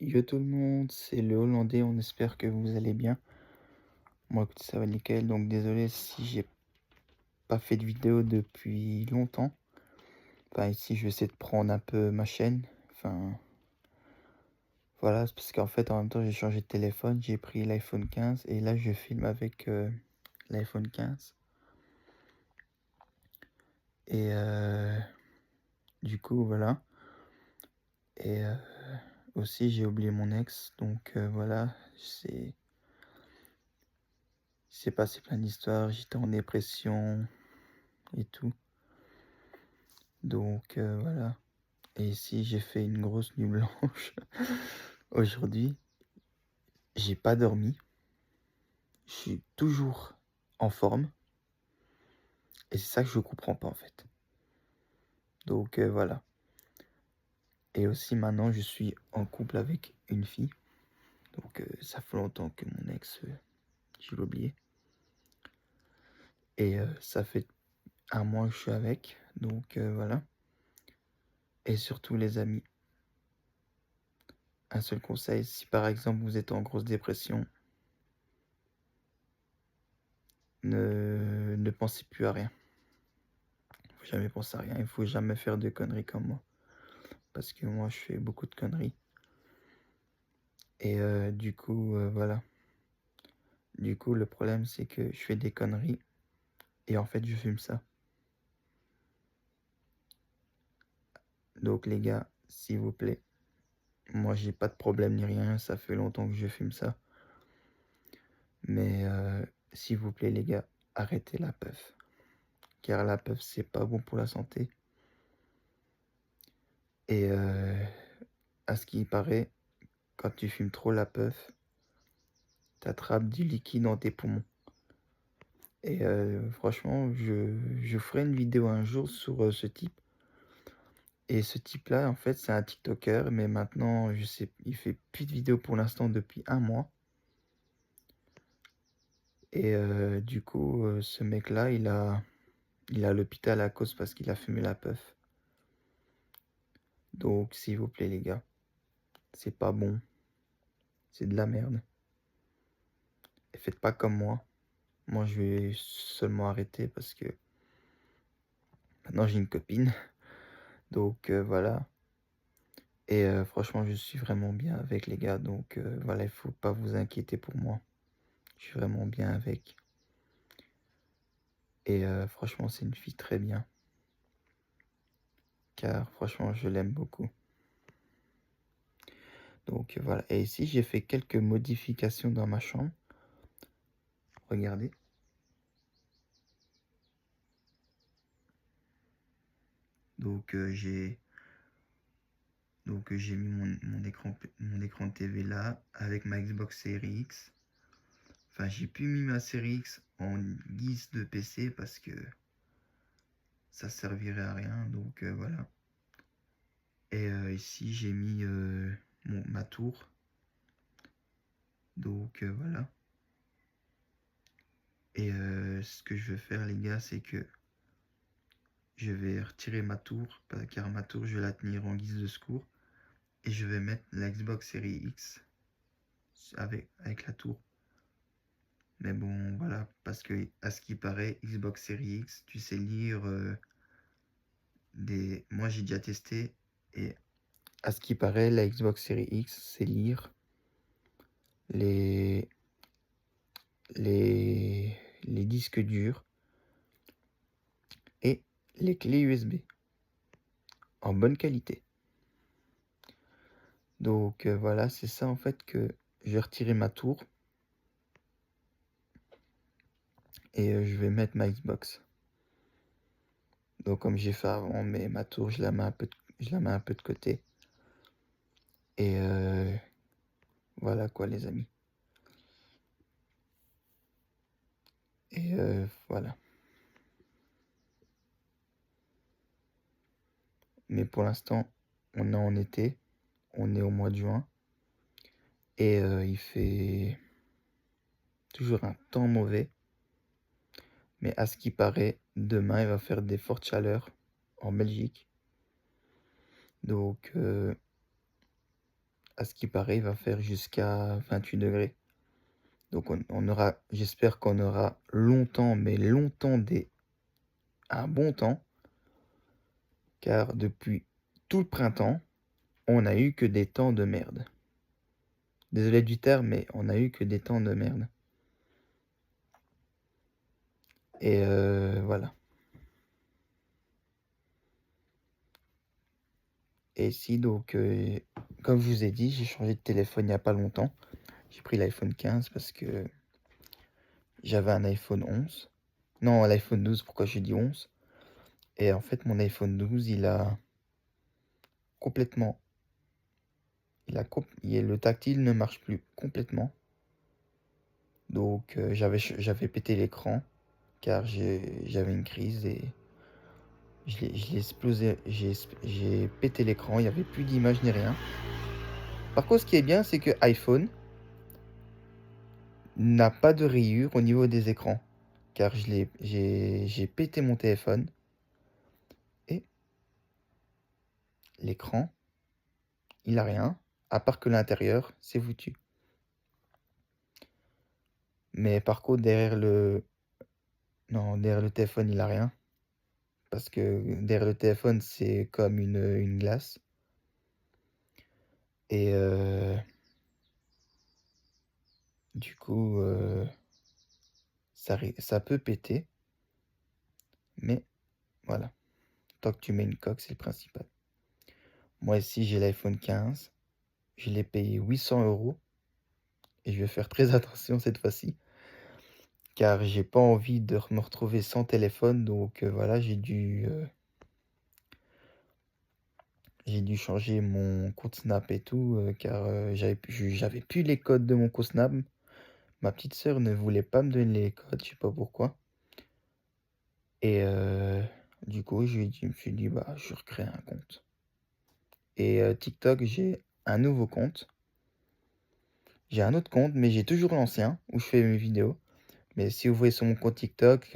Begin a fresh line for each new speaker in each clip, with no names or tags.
Yo tout le monde, c'est le Hollandais, on espère que vous allez bien. Moi écoute, ça va nickel, donc désolé si j'ai pas fait de vidéo depuis longtemps. Enfin ici je vais essayer de prendre un peu ma chaîne. Enfin voilà, c'est parce qu'en fait en même temps j'ai changé de téléphone, j'ai pris l'iPhone 15 et là je filme avec l'iPhone 15. Et du coup voilà. Et aussi j'ai oublié mon ex, donc voilà, c'est passé plein d'histoires, j'étais en dépression et tout. Donc voilà. Et ici, j'ai fait une grosse nuit blanche. Aujourd'hui, j'ai pas dormi. Je suis toujours en forme. Et c'est ça que je comprends pas en fait. Donc voilà. Et aussi maintenant, je suis en couple avec une fille. Donc ça fait longtemps que mon ex, je l'ai oublié. Et ça fait un mois que je suis avec. Donc voilà. Et surtout les amis. Un seul conseil, si par exemple vous êtes en grosse dépression, ne pensez plus à rien. Faut jamais penser à rien, il faut jamais faire de conneries comme moi. Parce que moi, je fais beaucoup de conneries. Et du coup, voilà. Du coup, le problème, c'est que je fais des conneries et en fait, je fume ça. Donc les gars, s'il vous plaît, moi, j'ai pas de problème ni rien, ça fait longtemps que je fume ça. Mais s'il vous plaît, les gars, arrêtez la puff. Car la puff, c'est pas bon pour la santé. Et à ce qui paraît, quand tu fumes trop la puff, t'attrapes du liquide dans tes poumons. Et franchement, je ferai une vidéo un jour sur ce type. Et ce type-là, en fait, c'est un TikToker, mais maintenant, je sais, il fait plus de vidéos pour l'instant depuis un mois. Et du coup, ce mec-là, il est à l'hôpital à cause parce qu'il a fumé la puff. Donc, s'il vous plaît, les gars, c'est pas bon. C'est de la merde. Et faites pas comme moi. Moi, je vais seulement arrêter parce que maintenant, j'ai une copine. Donc, voilà. Et franchement, je suis vraiment bien avec les gars. Donc, voilà, il faut pas vous inquiéter pour moi. Je suis vraiment bien avec. Et franchement, c'est une fille très bien. Car franchement, je l'aime beaucoup. Donc voilà. Et ici, j'ai fait quelques modifications dans ma chambre. Regardez. Donc j'ai mis mon écran TV là avec ma Xbox Series X. Enfin, j'ai pu mis ma Series X en guise de PC parce que ça servirait à rien. Donc voilà. Et ici, j'ai mis ma tour. Donc voilà. Et ce que je vais faire, les gars, c'est que je vais retirer ma tour, car ma tour, je vais la tenir en guise de secours. Et je vais mettre la Xbox Series X avec la tour. Mais bon, voilà, parce que à ce qui paraît, Xbox Series X, tu sais lire des... Moi, j'ai déjà testé, et à ce qui paraît, la Xbox Series X, c'est lire les... les disques durs et les clés USB en bonne qualité. Donc voilà, c'est ça en fait que je vais retirer ma tour et je vais mettre ma Xbox. Donc comme j'ai fait avant, mais ma tour, je la mets un peu de côté. Et voilà quoi les amis. Et voilà. Mais pour l'instant, on est en été, on est au mois de juin. Et il fait toujours un temps mauvais. Mais à ce qui paraît, demain, il va faire des fortes chaleurs en Belgique. Donc à ce qui paraît, il va faire jusqu'à 28 degrés. Donc j'espère qu'on aura longtemps, mais longtemps un bon temps, car depuis tout le printemps, on a eu que des temps de merde. Désolé du terme, mais on a eu que des temps de merde. Et voilà. Et si donc, comme je vous ai dit, j'ai changé de téléphone il n'y a pas longtemps. J'ai pris l'iPhone 15 parce que j'avais un iPhone 11. Non, l'iPhone 12, pourquoi j'ai dit 11? Et en fait, mon iPhone 12, il a complètement... le tactile ne marche plus complètement. Donc, j'avais pété l'écran, car j'avais une crise et je l'ai explosé. J'ai pété l'écran, il n'y avait plus d'image ni rien. Par contre, ce qui est bien, c'est que iPhone n'a pas de rayures au niveau des écrans, car j'ai pété mon téléphone et l'écran, il a rien, à part que l'intérieur, c'est foutu. Mais par contre, derrière le téléphone, il a rien, parce que derrière le téléphone, c'est comme une glace. Et du coup, ça peut péter, mais voilà. Tant que tu mets une coque, c'est le principal. Moi ici, j'ai l'iPhone 15. Je l'ai payé 800 € et je vais faire très attention cette fois-ci, car j'ai pas envie de me retrouver sans téléphone. Donc voilà, j'ai dû changer mon compte Snap et tout, car j'avais plus les codes de mon compte Snap. Ma petite sœur ne voulait pas me donner les codes, je sais pas pourquoi. Et du coup, je me suis dit, bah, je recrée un compte. Et TikTok, j'ai un nouveau compte. J'ai un autre compte, mais j'ai toujours l'ancien où je fais mes vidéos. Mais si vous voyez sur mon compte TikTok,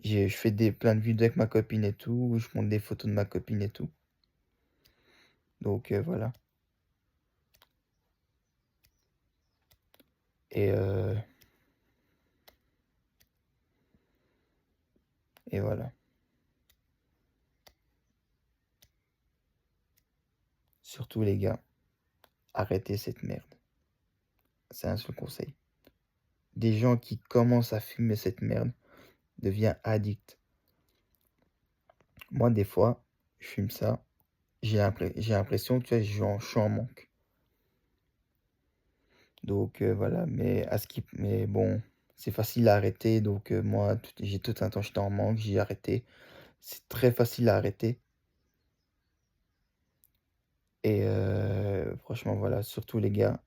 je fais plein de vidéos avec ma copine et tout, où je montre des photos de ma copine et tout. Donc voilà. Et voilà. Surtout les gars, arrêtez cette merde. C'est un seul conseil. Des gens qui commencent à fumer cette merde deviennent addicts. Moi, des fois, je fume ça, j'ai l'impression que je suis en manque. Donc voilà, mais bon, c'est facile à arrêter. Donc moi, j'ai tout un temps, j'étais en manque, j'ai arrêté. C'est très facile à arrêter. Et franchement, voilà, surtout les gars,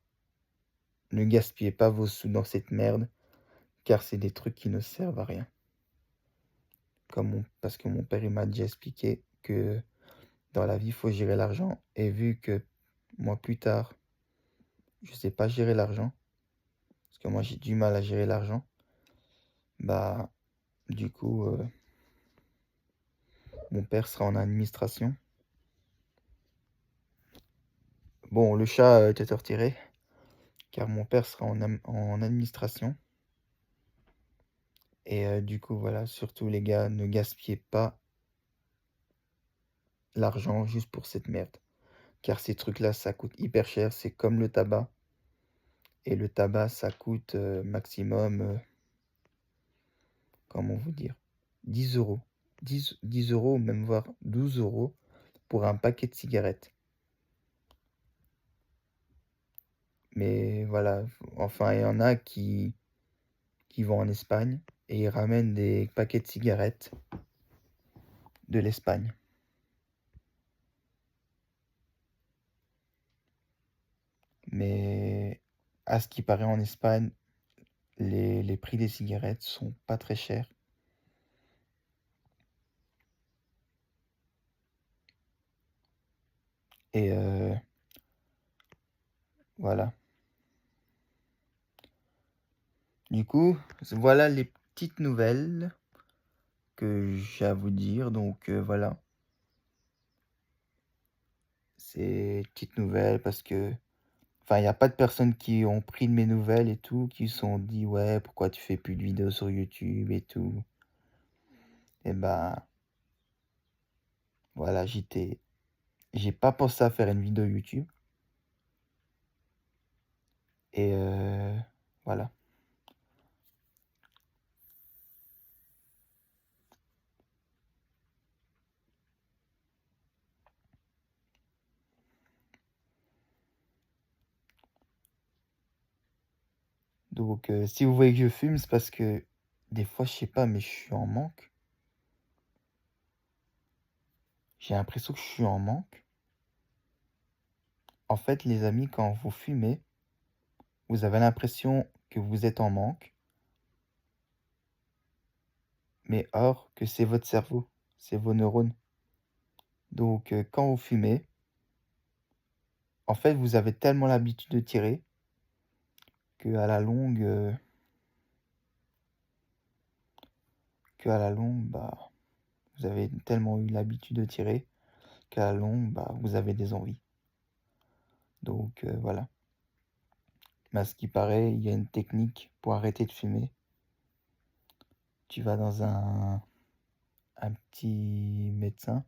ne gaspillez pas vos sous dans cette merde, car c'est des trucs qui ne servent à rien. Parce que mon père, il m'a déjà expliqué que dans la vie, il faut gérer l'argent. Et vu que moi, plus tard, je sais pas gérer l'argent, parce que moi, j'ai du mal à gérer l'argent, bah, du coup, mon père sera en administration. Bon, le chat était retiré, car mon père sera en administration. Et du coup, voilà, surtout les gars, ne gaspillez pas l'argent juste pour cette merde. Car ces trucs-là, ça coûte hyper cher. C'est comme le tabac. Et le tabac, ça coûte maximum, comment vous dire, 10 euros. 10 euros, même voire 12 euros pour un paquet de cigarettes. Mais voilà, enfin, il y en a qui vont en Espagne et ils ramènent des paquets de cigarettes de l'Espagne. Mais à ce qui paraît en Espagne, les prix des cigarettes sont pas très chers. Et voilà. Du coup, voilà les petites nouvelles que j'ai à vous dire. Donc voilà. ces petites nouvelles parce que enfin, il y a pas de personnes qui ont pris de mes nouvelles et tout, qui se sont dit: «Ouais, pourquoi tu fais plus de vidéos sur YouTube et tout?» Et bah, voilà, j'ai pas pensé à faire une vidéo YouTube et voilà. Donc si vous voyez que je fume, c'est parce que des fois, je sais pas, mais je suis en manque. J'ai l'impression que je suis en manque. En fait, les amis, quand vous fumez, vous avez l'impression que vous êtes en manque, mais or que c'est votre cerveau, c'est vos neurones. Donc quand vous fumez, en fait, vous avez tellement l'habitude de tirer qu'à la longue, bah, vous avez tellement eu l'habitude de tirer qu'à la longue, bah, vous avez des envies. Donc voilà. Mais à ce qui paraît, il y a une technique pour arrêter de fumer. Tu vas dans un petit médecin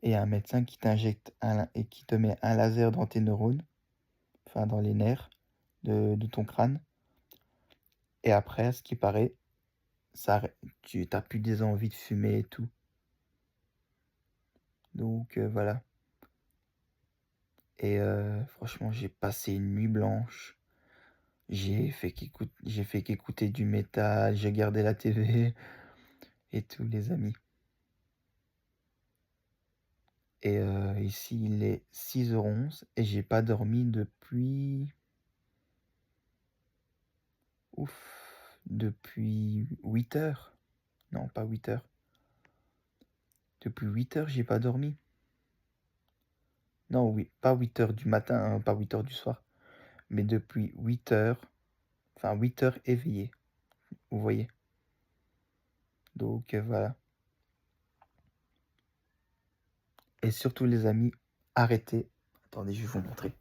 et un médecin qui t'injecte et qui te met un laser dans tes neurones, enfin dans les nerfs de ton crâne. Et après, à ce qui paraît, tu n'as plus des envies de fumer et tout. Donc voilà. Et franchement, j'ai passé une nuit blanche. J'ai fait qu'écouter du métal, j'ai gardé la TV et tout, les amis. Et ici, il est 6h11 et j'ai pas dormi depuis... depuis 8 heures. Non, pas 8 heures. Depuis 8 heures, j'ai pas dormi. Non, oui, pas 8 heures du matin, hein, pas 8 heures du soir. Mais depuis 8 heures, enfin 8 heures éveillé. Vous voyez? Donc voilà. Et surtout les amis, arrêtez. Attendez, je vais vous montrer.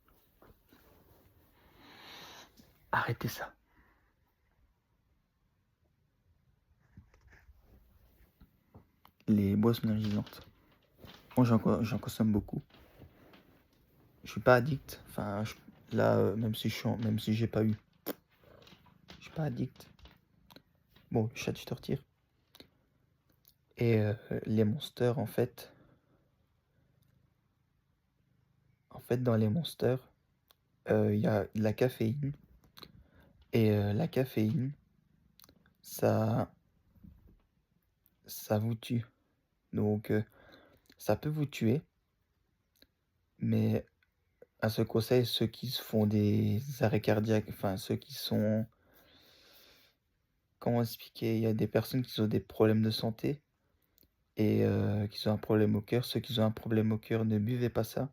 Arrêtez ça. Les boissons énergisantes. Moi, j'en consomme beaucoup. Je suis pas addict. Enfin, là, même si j'ai pas eu, je suis pas addict. Bon, le chat, tu te retires. Et les monsters, dans les monsters, il y a de la caféine. Et la caféine, ça, ça vous tue. Donc, ça peut vous tuer. Mais à ce conseil, ceux qui se font des arrêts cardiaques, enfin ceux qui sont... Comment expliquer? Il y a des personnes qui ont des problèmes de santé et qui ont un problème au cœur. Ceux qui ont un problème au cœur, ne buvez pas ça.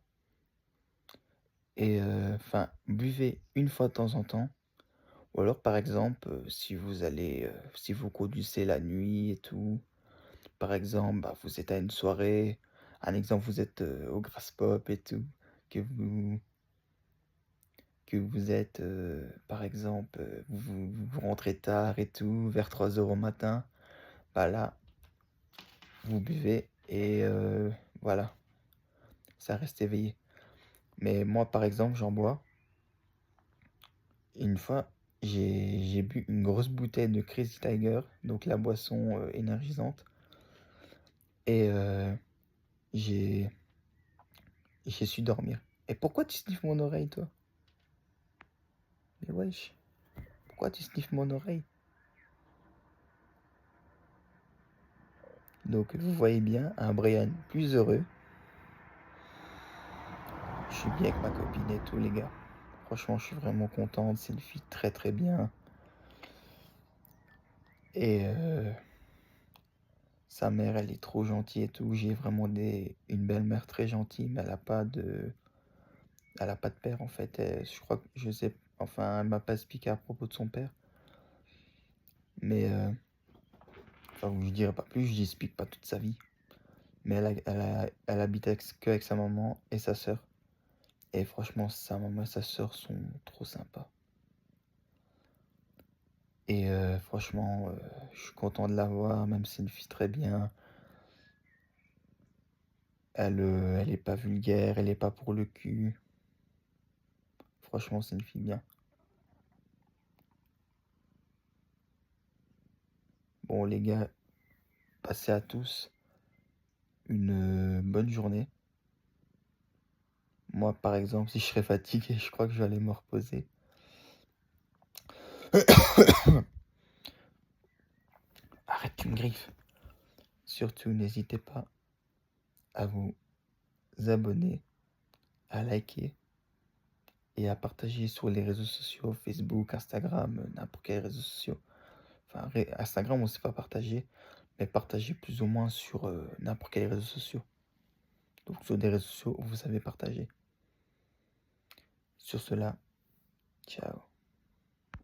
Et enfin, buvez une fois de temps en temps. Ou alors, par exemple, si vous conduisez la nuit et tout, par exemple, bah, vous êtes à une soirée, un exemple, vous êtes au Grass Pop et tout, que vous, que vous êtes, par exemple, vous rentrez tard et tout, vers 3 heures au matin, bah là, vous buvez et voilà, ça reste éveillé. Mais moi, par exemple, j'en bois. Une fois, j'ai bu une grosse bouteille de Crazy Tiger, donc la boisson énergisante, et j'ai j'ai su dormir. Et pourquoi tu sniffes mon oreille, toi? Mais wesh, pourquoi tu sniffes mon oreille? Donc vous voyez bien un Brian plus heureux. Je suis bien avec ma copine et tout, les gars. Franchement, je suis vraiment contente. C'est une fille très très bien. Et sa mère, elle est trop gentille et tout. J'ai vraiment une belle-mère très gentille, mais elle a pas de père en fait. Je crois que je sais, enfin, elle m'a pas expliqué à propos de son père. Mais enfin, je dirai pas plus. Je n'explique pas toute sa vie. Mais elle habite que avec sa maman et sa sœur. Et franchement, sa maman et sa sœur sont trop sympas. Et franchement, je suis content de la voir, même si c'est une fille très bien. Elle est pas vulgaire, elle est pas pour le cul. Franchement, c'est une fille bien. Bon les gars, passez à tous une bonne journée. Moi, par exemple, si je serais fatigué, je crois que je vais aller me reposer. Arrête, tu me griffes. Surtout, n'hésitez pas à vous abonner, à liker et à partager sur les réseaux sociaux, Facebook, Instagram, n'importe quel réseau social. Enfin, Instagram, on ne sait pas partager, mais partager plus ou moins sur n'importe quel réseau social. Donc, sur des réseaux sociaux où vous savez partager. Sur cela, ciao.